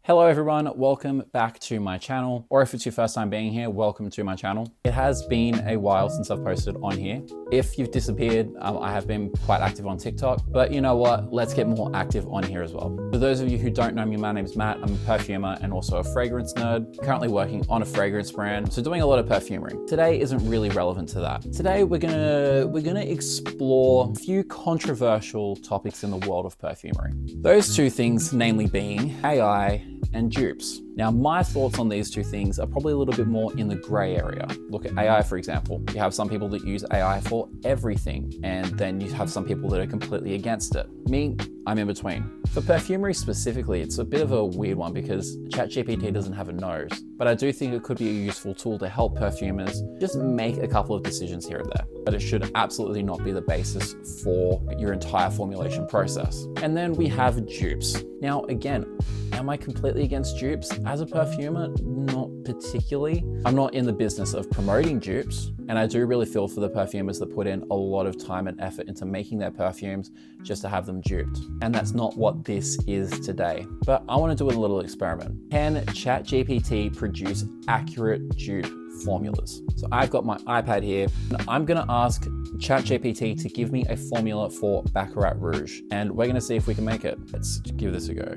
Hello everyone, welcome back to my channel, or if it's your first time being here, welcome to my channel. It has been a while since I've posted on here. If you've disappeared, I have been quite active on TikTok, but you know what, let's get more active on here as well. For those of you who don't know me, my name is Matt. I'm a perfumer and also a fragrance nerd, currently working on a fragrance brand, so doing a lot of perfumery. Today isn't really relevant to that. Today we're gonna explore a few controversial topics in the world of perfumery. Those two things, namely being AI and dupes. Now, my thoughts on these two things are probably a little bit more in the gray area. Look at AI, for example. You have some people that use AI for everything, and then you have some people that are completely against it. Me, I'm in between. For perfumery specifically, it's a bit of a weird one because ChatGPT doesn't have a nose, but I do think it could be a useful tool to help perfumers just make a couple of decisions here and there. But it should absolutely not be the basis for your entire formulation process. And then we have dupes. Now, again, am I completely against dupes? As a perfumer, not particularly. I'm not in the business of promoting dupes, and I do really feel for the perfumers that put in a lot of time and effort into making their perfumes just to have them duped. And that's not what this is today. But I want to do a little experiment. Can ChatGPT produce accurate dupe formulas? So I've got my iPad here, and I'm gonna ask ChatGPT to give me a formula for Baccarat Rouge, and we're gonna see if we can make it. Let's give this a go.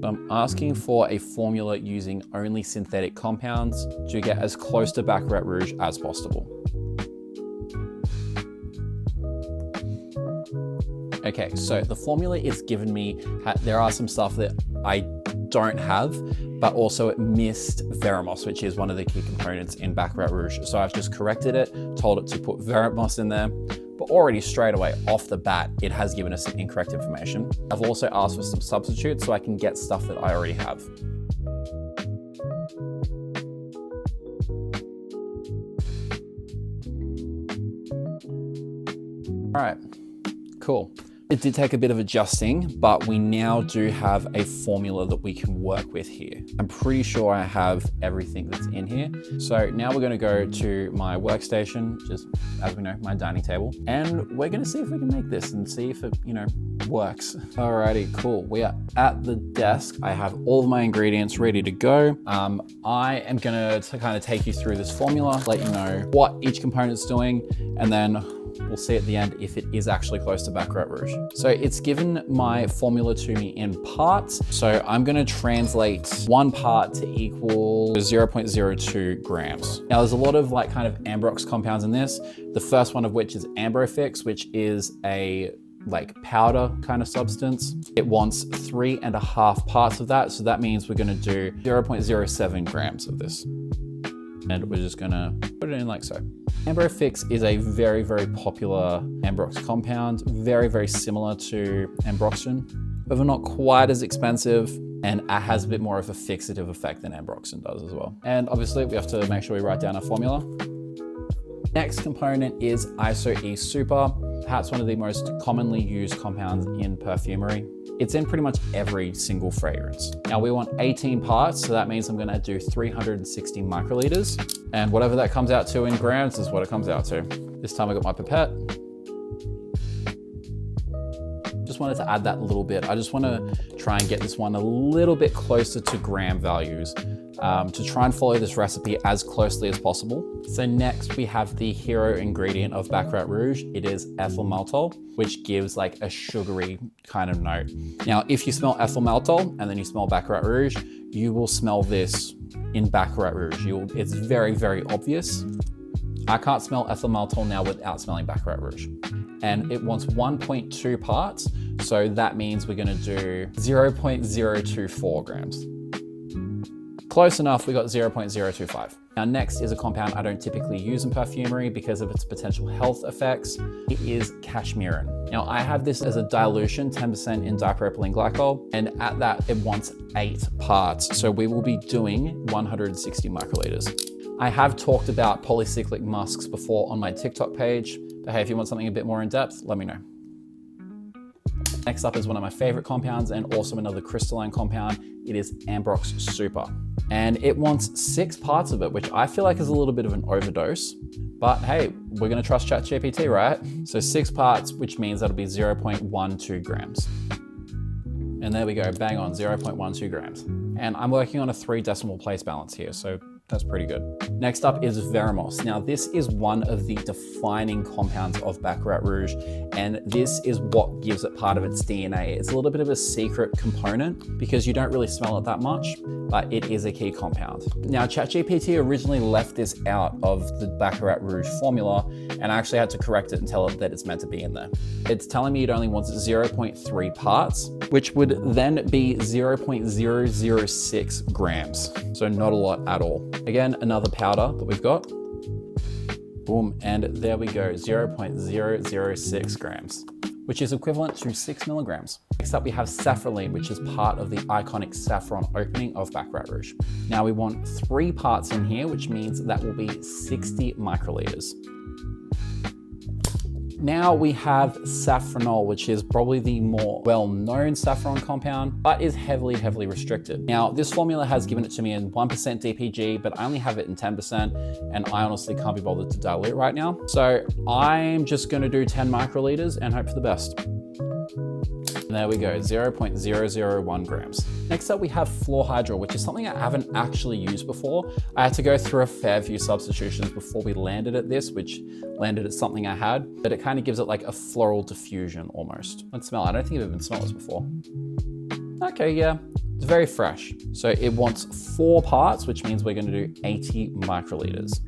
I'm asking for a formula using only synthetic compounds to get as close to Baccarat Rouge as possible. Okay, so the formula is given me, there are some stuff that I don't have, but also it missed Veramos, which is one of the key components in Baccarat Rouge. So I've just corrected it, told it to put Veramos in there, but already straight away off the bat, it has given us some incorrect information. I've also asked for some substitutes so I can get stuff that I already have. All right, cool. It did take a bit of adjusting, but we now do have a formula that we can work with here. I'm pretty sure I have everything that's in here. So now we're gonna go to my workstation, just as we know, my dining table, and we're gonna see if we can make this and see if it, works. Alrighty, cool. We are at the desk. I have all of my ingredients ready to go. I am gonna kind of take you through this formula, let you know what each component's doing, and then we'll see at the end if it is actually close to Baccarat Rouge. So it's given my formula to me in parts. So I'm gonna translate 1 part to equal 0.02 grams. Now there's a lot of kind of ambrox compounds in this. The first one of which is ambrofix, which is a powder kind of substance. It wants 3.5 parts of that. So that means we're gonna do 0.07 grams of this. And we're just gonna put it in like so. Ambrofix is a very, very popular ambrox compound, very, very similar to ambroxan, but not quite as expensive, and it has a bit more of a fixative effect than ambroxan does as well. And obviously we have to make sure we write down our formula. Next component is ISO-E Super, perhaps one of the most commonly used compounds in perfumery. It's in pretty much every single fragrance. Now we want 18 parts, so that means I'm gonna do 360 microliters, and whatever that comes out to in grams is what it comes out to. This time I got my pipette. Just wanted to add that little bit. I just wanna try and get this one a little bit closer to gram values to try and follow this recipe as closely as possible. So next we have the hero ingredient of Baccarat Rouge. It is ethyl maltol, which gives a sugary kind of note. Now, if you smell ethyl maltol and then you smell Baccarat Rouge, you will smell this in Baccarat Rouge. It's very, very obvious. I can't smell ethyl maltol now without smelling Baccarat Rouge. And it wants 1.2 parts. So that means we're gonna do 0.024 grams. Close enough, we got 0.025. Now next is a compound I don't typically use in perfumery because of its potential health effects. It is cashmeran. Now I have this as a dilution, 10% in dipropylene glycol, and at that it wants 8 parts. So we will be doing 160 microliters. I have talked about polycyclic musks before on my TikTok page, but hey, if you want something a bit more in depth, let me know. Next up is one of my favorite compounds and also another crystalline compound. It is Ambrox Super. And it wants 6 parts of it, which I feel like is a little bit of an overdose. But hey, we're gonna trust ChatGPT, right? So 6 parts, which means that'll be 0.12 grams. And there we go, bang on, 0.12 grams. And I'm working on a 3 decimal place balance here, so that's pretty good. Next up is Veramos. Now this is one of the defining compounds of Baccarat Rouge, and this is what gives it part of its DNA. It's a little bit of a secret component because you don't really smell it that much, but it is a key compound. Now ChatGPT originally left this out of the Baccarat Rouge formula, and I actually had to correct it and tell it that it's meant to be in there. It's telling me it only wants 0.3 parts, which would then be 0.006 grams. So not a lot at all. Again, another powder that we've got. Boom, and there we go, 0.006 grams, which is equivalent to 6 milligrams. Next up, we have safraline, which is part of the iconic saffron opening of Baccarat Rouge. Now we want 3 parts in here, which means that will be 60 microliters. Now we have safranol, which is probably the more well-known saffron compound, but is heavily restricted. Now, this formula has given it to me in 1% DPG, but I only have it in 10%, and I honestly can't be bothered to dilute right now. So I'm just gonna do 10 microliters and hope for the best. And there we go, 0.001 grams. Next up, we have Florhydral, which is something I haven't actually used before. I had to go through a fair few substitutions before we landed at this, which landed at something I had, but it kind of gives it like a floral diffusion almost. Let's smell. I don't think I've even smelled this before. Okay, yeah, it's very fresh. So it wants 4 parts, which means we're gonna do 80 microliters.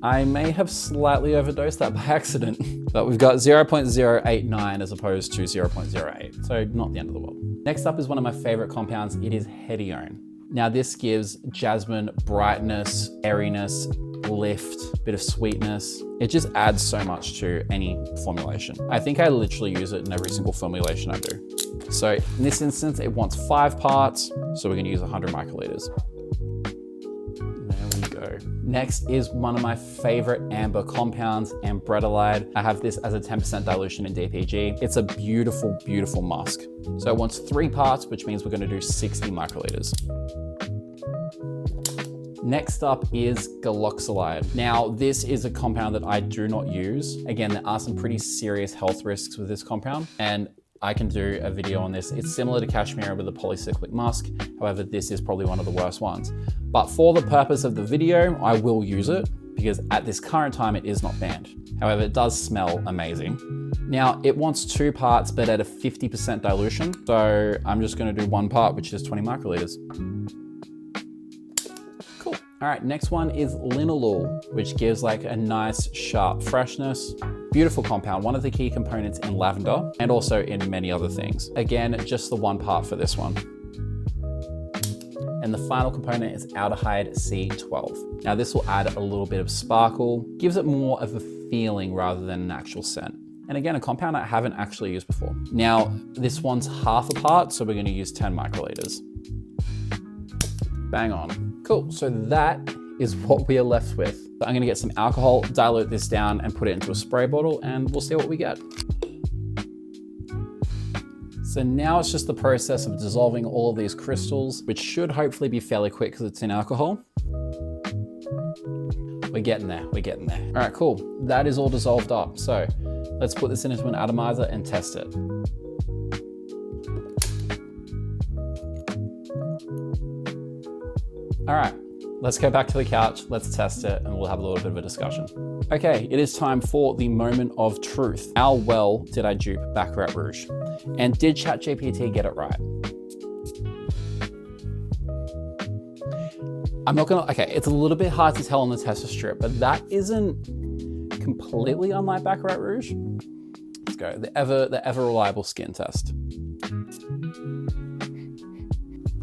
I may have slightly overdosed that by accident, but we've got 0.089 as opposed to 0.08, so not the end of the world. Next up is one of my favorite compounds. It is Hedione. Now this gives jasmine brightness, airiness, lift, bit of sweetness. It just adds so much to any formulation. I think I literally use it in every single formulation I do. So in this instance, it wants 5 parts, so we're gonna use 100 microliters. Next is one of my favorite amber compounds, ambretolide. I have this as a 10% dilution in DPG. It's a beautiful, beautiful musk. So it wants 3 parts, which means we're gonna do 60 microliters. Next up is galoxolide. Now, this is a compound that I do not use. Again, there are some pretty serious health risks with this compound, and I can do a video on this. It's similar to cashmere with a polycyclic musk. However, this is probably one of the worst ones. But for the purpose of the video, I will use it because at this current time, it is not banned. However, it does smell amazing. Now, it wants 2 parts, but at a 50% dilution. So I'm just gonna do 1 part, which is 20 microliters. Cool. All right, next one is linalool, which gives like a nice sharp freshness. Beautiful compound, one of the key components in lavender and also in many other things. Again, just the 1 part for this one. And the final component is aldehyde C12. Now this will add a little bit of sparkle, gives it more of a feeling rather than an actual scent. And again, a compound I haven't actually used before. Now, this one's half a part, so we're gonna use 10 microliters. Bang on. Cool, so that is what we are left with. So I'm gonna get some alcohol, dilute this down and put it into a spray bottle and we'll see what we get. So now it's just the process of dissolving all of these crystals, which should hopefully be fairly quick because it's in alcohol. We're getting there, we're getting there. All right, cool. That is all dissolved up. So let's put this into an atomizer and test it. All right. Let's go back to the couch, let's test it, and we'll have a little bit of a discussion. Okay, it is time for the moment of truth. How well did I dupe Baccarat Rouge? And did ChatGPT get it right? Okay, it's a little bit hard to tell on the tester strip, but that isn't completely unlike Baccarat Rouge. Let's go, the ever reliable skin test.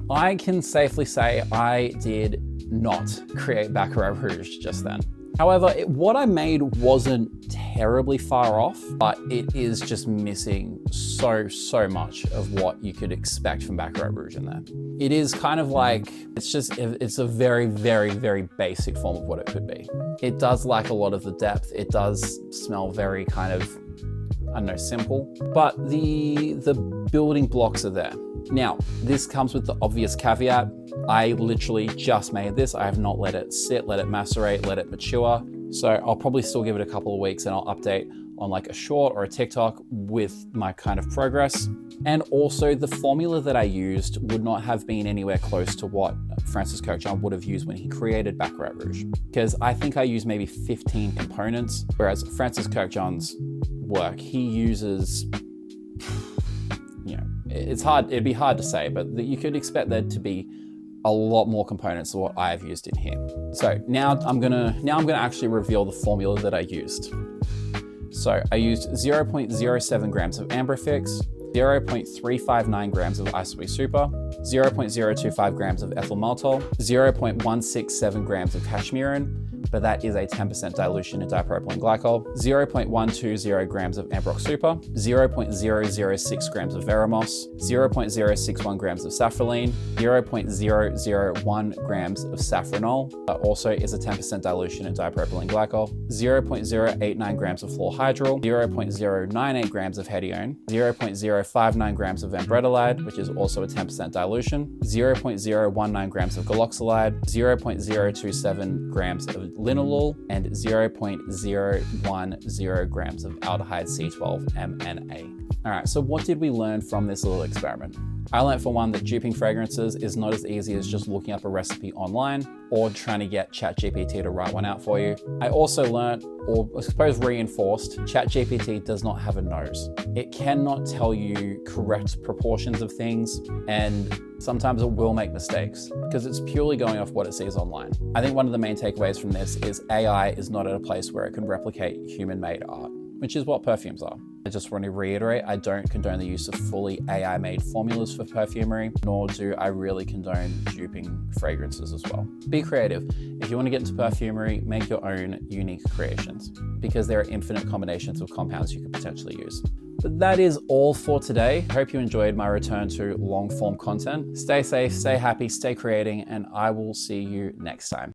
I can safely say I did not create Baccarat Rouge just then. However, what I made wasn't terribly far off, but it is just missing so much of what you could expect from Baccarat Rouge in there. It is kind of like, it's a very basic form of what it could be. It does lack a lot of the depth. It does smell very kind of, I don't know, simple, but the building blocks are there. Now, this comes with the obvious caveat. I literally just made this. I have not let it sit, let it macerate, let it mature. So I'll probably still give it a couple of weeks and I'll update on like a short or a TikTok with my kind of progress. And also the formula that I used would not have been anywhere close to what Francis Kirkjohn would have used when he created Baccarat Rouge. Because I think I used maybe 15 components, whereas Francis Kirkjohn's work, he uses, you know, it'd be hard to say, but you could expect there to be a lot more components than what I've used in here. So now I'm gonna actually reveal the formula that I used. So I used 0.07 grams of Ambrifix, 0.359 grams of Isoe Super, 0.025 grams of ethyl maltol, 0.167 grams of cashmerin, but that is a 10% dilution in dipropylene glycol, 0.120 grams of Ambrox Super, 0.006 grams of Veramos, 0.061 grams of safraline, 0.001 grams of safranol, that also is a 10% dilution in dipropylene glycol, 0.089 grams of fluorhydryl, 0.098 grams of hedione, 0.059 grams of ambretolide, which is also a 10% dilution, 0.019 grams of galoxolide, 0.027 grams of linalool, and 0.010 grams of aldehyde C12MNA. All right, so what did we learn from this little experiment? I learned, for one, that duping fragrances is not as easy as just looking up a recipe online or trying to get ChatGPT to write one out for you. I also learned, or I suppose reinforced, ChatGPT does not have a nose. It cannot tell you correct proportions of things, and sometimes it will make mistakes because it's purely going off what it sees online. I think one of the main takeaways from this is AI is not at a place where it can replicate human-made art, which is what perfumes are. I just want to reiterate, I don't condone the use of fully AI-made formulas for perfumery, nor do I really condone duping fragrances as well. Be creative. If you want to get into perfumery, make your own unique creations, because there are infinite combinations of compounds you could potentially use. But that is all for today. I hope you enjoyed my return to long-form content. Stay safe, stay happy, stay creating, and I will see you next time.